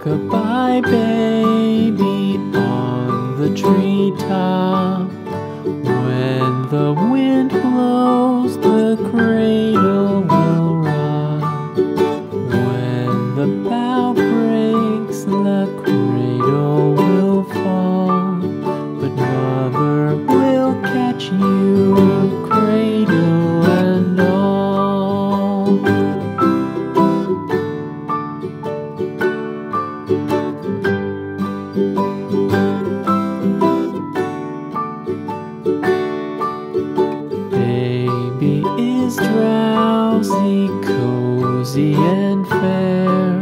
Rock-a-bye baby on the treetop. When the wind blows, the cradle will rock. When the bough breaks, the cradle will fall. But mother will catch you, cradle and all. Baby is drowsy, cozy and fair.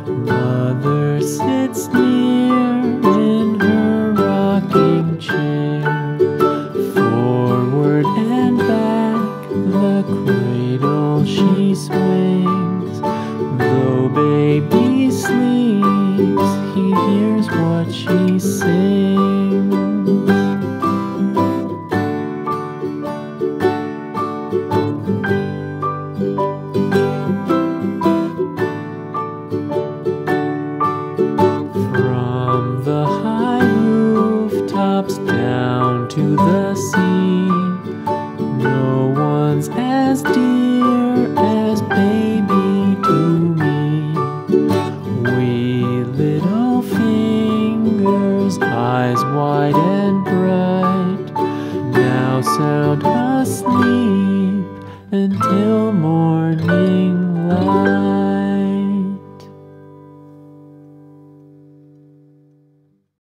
Mother sits near in her rocking chair. Forward and back, the cradle she swings. Though baby sleeps, he hears what she sings. From the high rooftops down to the sea, no one's as dear as baby to me. Wee little fingers, eyes wide and bright, now sound asleep until morning